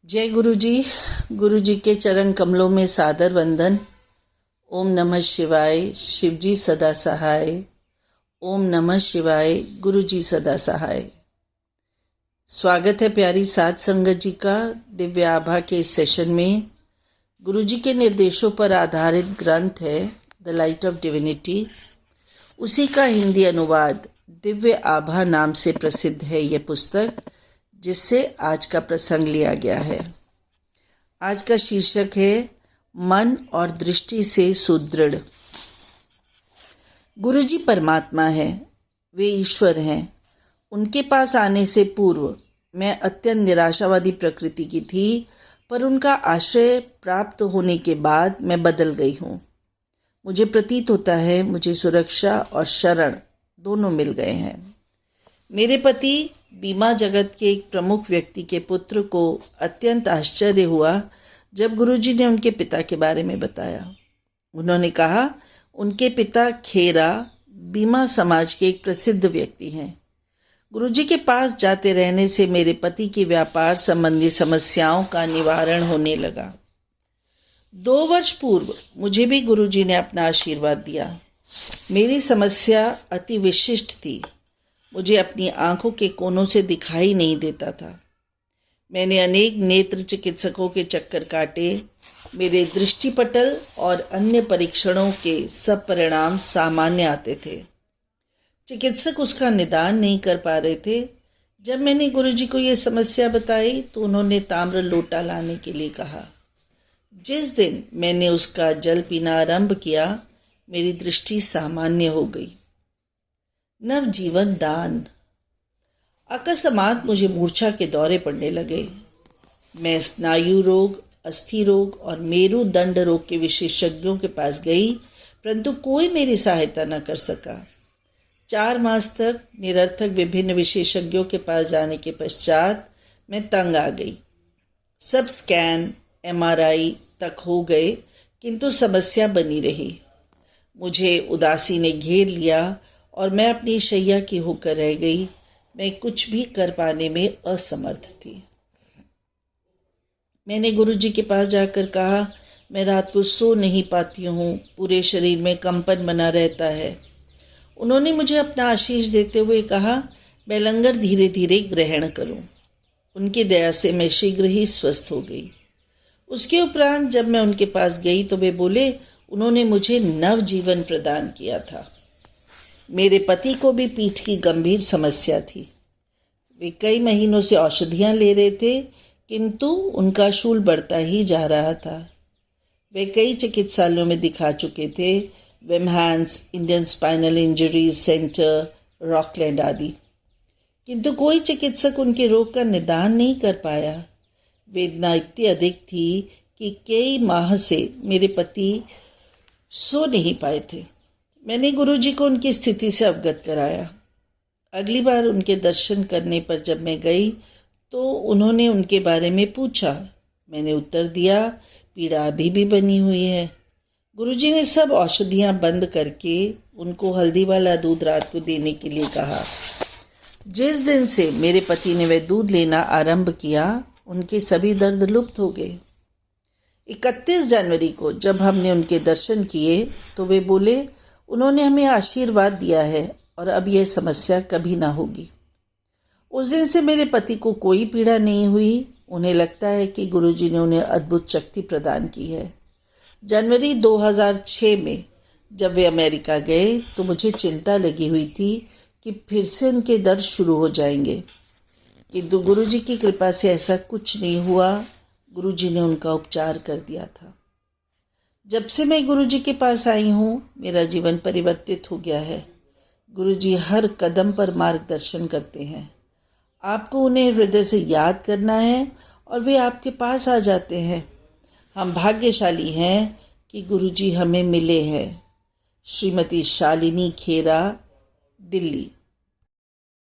जय गुरु जी। गुरु जी के चरण कमलों में सादर वंदन। ओम नमः शिवाय, शिव जी सदा सहाय। ओम नमः शिवाय, गुरु जी सदा सहाय। स्वागत है प्यारी साध संगत जी का दिव्य आभा के इस सेशन में। गुरु जी के निर्देशों पर आधारित ग्रंथ है द लाइट ऑफ डिविनिटी। उसी का हिंदी अनुवाद दिव्य आभा नाम से प्रसिद्ध है यह पुस्तक, जिससे आज का प्रसंग लिया गया है। आज का शीर्षक है मन और दृष्टि से सुदृढ़। गुरु जी परमात्मा है, वे ईश्वर हैं। उनके पास आने से पूर्व मैं अत्यंत निराशावादी प्रकृति की थी, पर उनका आश्रय प्राप्त होने के बाद मैं बदल गई हूँ। मुझे प्रतीत होता है मुझे सुरक्षा और शरण दोनों मिल गए हैं। मेरे पति बीमा जगत के एक प्रमुख व्यक्ति के पुत्र को अत्यंत आश्चर्य हुआ जब गुरुजी ने उनके पिता के बारे में बताया। उन्होंने कहा उनके पिता खेरा बीमा समाज के एक प्रसिद्ध व्यक्ति हैं। गुरुजी के पास जाते रहने से मेरे पति की व्यापार संबंधी समस्याओं का निवारण होने लगा। 2 वर्ष पूर्व मुझे भी गुरुजी ने अपना आशीर्वाद दिया। मेरी समस्या अति विशिष्ट थी। मुझे अपनी आंखों के कोनों से दिखाई नहीं देता था। मैंने अनेक नेत्र चिकित्सकों के चक्कर काटे। मेरे दृष्टिपटल और अन्य परीक्षणों के सब परिणाम सामान्य आते थे। चिकित्सक उसका निदान नहीं कर पा रहे थे। जब मैंने गुरुजी को यह समस्या बताई तो उन्होंने ताम्र लोटा लाने के लिए कहा। जिस दिन मैंने उसका जल पीना आरंभ किया, मेरी दृष्टि सामान्य हो गई। नवजीवन दान। अकस्मात मुझे मूर्छा के दौरे पड़ने लगे। मैं स्नायु रोग, अस्थि रोग और मेरुदंड रोग के विशेषज्ञों के पास गई, परंतु कोई मेरी सहायता न कर सका। 4 मास तक निरर्थक विभिन्न विशेषज्ञों के पास जाने के पश्चात मैं तंग आ गई। सब स्कैन, MRI तक हो गए, किंतु समस्या बनी रही। मुझे उदासी ने घेर लिया और मैं अपनी शैया की होकर रह गई। मैं कुछ भी कर पाने में असमर्थ थी। मैंने गुरुजी के पास जाकर कहा, मैं रात को सो नहीं पाती हूँ, पूरे शरीर में कंपन बना रहता है। उन्होंने मुझे अपना आशीष देते हुए कहा, मैं लंगर धीरे धीरे ग्रहण करूं। उनकी दया से मैं शीघ्र ही स्वस्थ हो गई। उसके उपरांत जब मैं उनके पास गई तो वे बोले उन्होंने मुझे नव जीवन प्रदान किया था। मेरे पति को भी पीठ की गंभीर समस्या थी। वे कई महीनों से औषधियां ले रहे थे, किंतु उनका शूल बढ़ता ही जा रहा था। वे कई चिकित्सालयों में दिखा चुके थे, VIMHANS, Indian spinal injuries centre, Rockland आदि, किंतु कोई चिकित्सक उनके रोग का निदान नहीं कर पाया। वेदना इतनी अधिक थी कि कई माह से मेरे पति सो नहीं पाए थे। मैंने गुरुजी को उनकी स्थिति से अवगत कराया। अगली बार उनके दर्शन करने पर जब मैं गई तो उन्होंने उनके बारे में पूछा। मैंने उत्तर दिया, पीड़ा अभी भी बनी हुई है। गुरुजी ने सब औषधियां बंद करके उनको हल्दी वाला दूध रात को देने के लिए कहा। जिस दिन से मेरे पति ने वह दूध लेना आरंभ किया, उनके सभी दर्द लुप्त हो गए। 31 जनवरी को जब हमने उनके दर्शन किए तो वे बोले उन्होंने हमें आशीर्वाद दिया है और अब यह समस्या कभी ना होगी। उस दिन से मेरे पति को कोई पीड़ा नहीं हुई। उन्हें लगता है कि गुरुजी ने उन्हें अद्भुत शक्ति प्रदान की है। जनवरी 2006 में जब वे अमेरिका गए तो मुझे चिंता लगी हुई थी कि फिर से उनके दर्द शुरू हो जाएंगे, किंतु गुरुजी की कृपा से ऐसा कुछ नहीं हुआ। गुरुजी ने उनका उपचार कर दिया था। जब से मैं गुरुजी के पास आई हूँ, मेरा जीवन परिवर्तित हो गया है। गुरुजी हर कदम पर मार्गदर्शन करते हैं। आपको उन्हें हृदय से याद करना है और वे आपके पास आ जाते हैं। हम भाग्यशाली हैं कि गुरुजी हमें मिले हैं। श्रीमती शालिनी खेरा, दिल्ली।